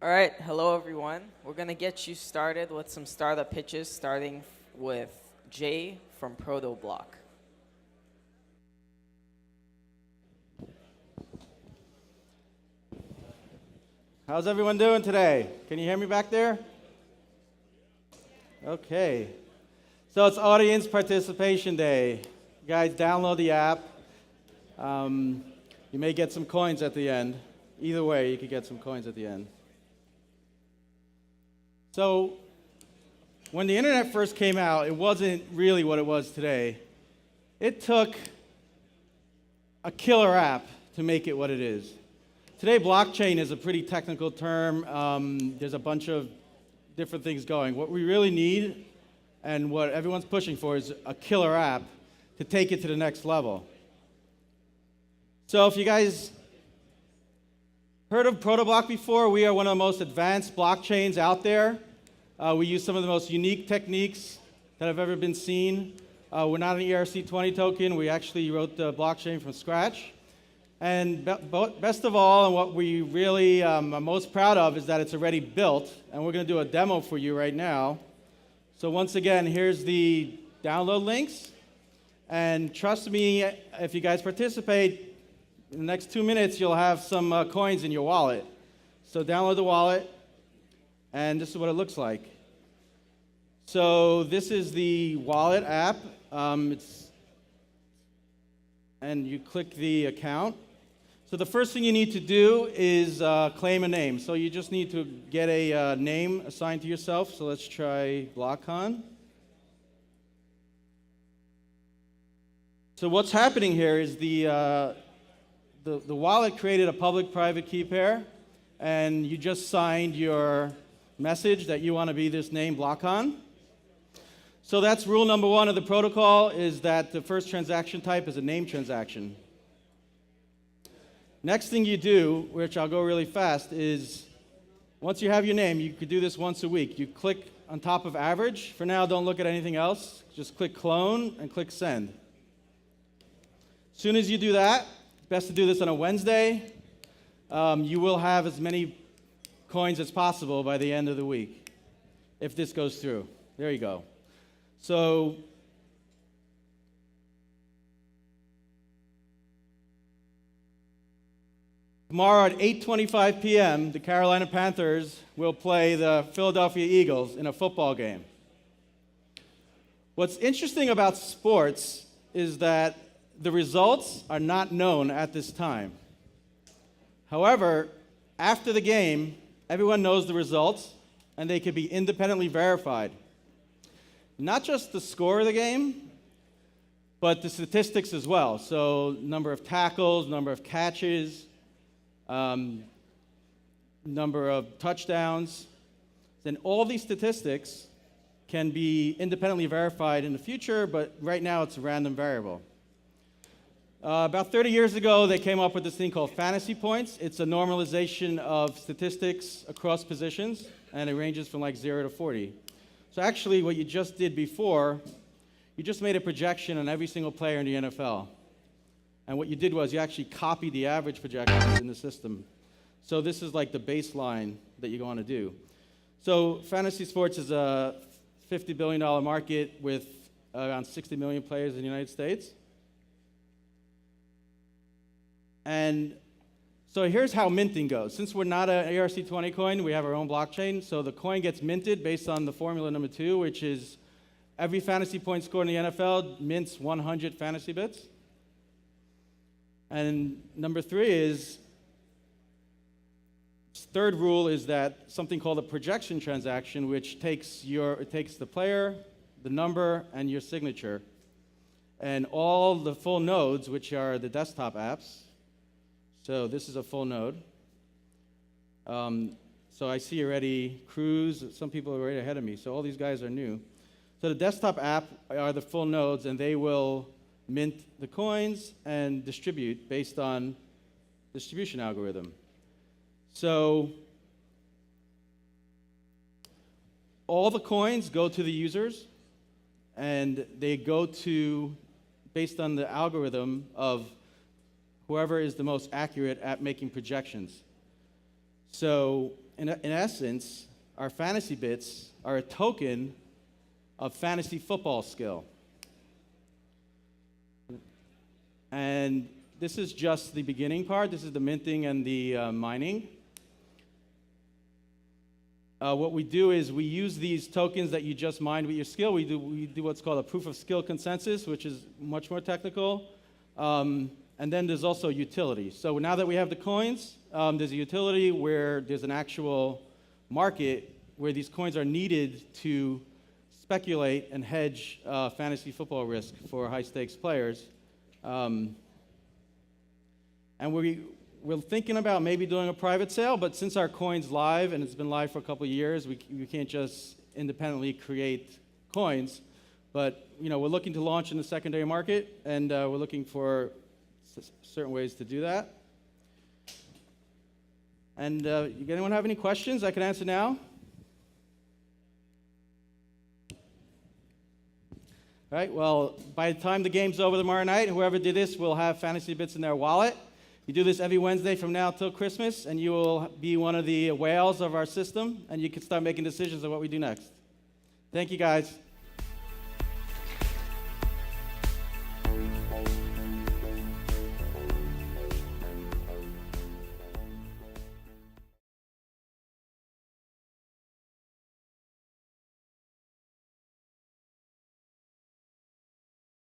All right, hello everyone. We're going to get you started with some startup pitches, starting with Jay from Protoblock. How's everyone doing today? Can you hear me back there? Okay. So it's Audience Participation Day. You guys download the app. You may get some coins at the end. Either way, you could get some coins at the end. So when the internet first came out, it wasn't really what it was today. It took a killer app to make it what it is. Today, blockchain is a pretty technical term. There's a bunch of different things going. What we really need and what everyone's pushing for is a killer app to take it to the next level. So if you guys heard of Protoblock before, we are one of the most advanced blockchains out there. We use some of the most unique techniques that have ever been seen. We're not an ERC20 token. We actually wrote the blockchain from scratch. And best of all, and what we really are most proud of, is that it's already built. And we're going to do a demo for you right now. So once again, here's the download links. And trust me, if you guys participate, in the next 2 minutes, you'll have some coins in your wallet. So download the wallet, and this is what it looks like. So this is the wallet app. And you click the account. So the first thing you need to do is claim a name. So you just need to get a name assigned to yourself. So let's try BlockCon. So what's happening here is the wallet created a public-private key pair, and you just signed your message that you want to be this name, BlockCon. So that's rule number one of the protocol, is that the first transaction type is a name transaction. Next thing you do, which I'll go really fast, is once you have your name, you could do this once a week. You click on top of average. For now, don't look at anything else. Just click clone and click send. As soon as you do that, it's best to do this on a Wednesday. You will have as many coins as possible by the end of the week, if this goes through. There you go. So tomorrow at 8:25 p.m., the Carolina Panthers will play the Philadelphia Eagles in a football game. What's interesting about sports is that the results are not known at this time. However, after the game, everyone knows the results, and they can be independently verified. Not just the score of the game, but the statistics as well. So number of tackles, number of catches, number of touchdowns. Then all these statistics can be independently verified in the future, but right now it's a random variable. About 30 years ago, they came up with this thing called fantasy points. It's a normalization of statistics across positions, and it ranges from like 0 to 40. So actually, what you just did before, you just made a projection on every single player in the NFL. And what you did was you actually copied the average projections in the system. So this is like the baseline that you're going to do. So fantasy sports is a $50 billion market with around 60 million players in the United States. And so here's how minting goes. Since we're not an ERC20 coin, we have our own blockchain. So the coin gets minted based on the formula number 2, which is every fantasy point scored in the NFL mints 100 fantasy bits. And number 3 is, third rule is that something called a projection transaction, which takes the player, the number, and your signature, and all the full nodes, which are the desktop apps. So this is a full node. So I see already Cruise. Some people are right ahead of me. So all these guys are new. So the desktop app are the full nodes, and they will mint the coins and distribute based on distribution algorithm. So all the coins go to the users, and they go to, based on the algorithm of whoever is the most accurate at making projections. So in essence, our fantasy bits are a token of fantasy football skill. And this is just the beginning part. This is the minting and the mining. What we do is we use these tokens that you just mined with your skill. We do what's called a proof of skill consensus, which is much more technical. And then there's also utility. So now that we have the coins, there's a utility where there's an actual market where these coins are needed to speculate and hedge fantasy football risk for high-stakes players. And we're thinking about maybe doing a private sale, but since our coin's live and it's been live for a couple of years, we can't just independently create coins. But we're looking to launch in the secondary market, and we're looking for certain ways to do that. And anyone have any questions I can answer now? All right, well, by the time the game's over tomorrow night, whoever did this will have fantasy bits in their wallet. You do this every Wednesday from now till Christmas, and you will be one of the whales of our system, and you can start making decisions on what we do next. Thank you, guys.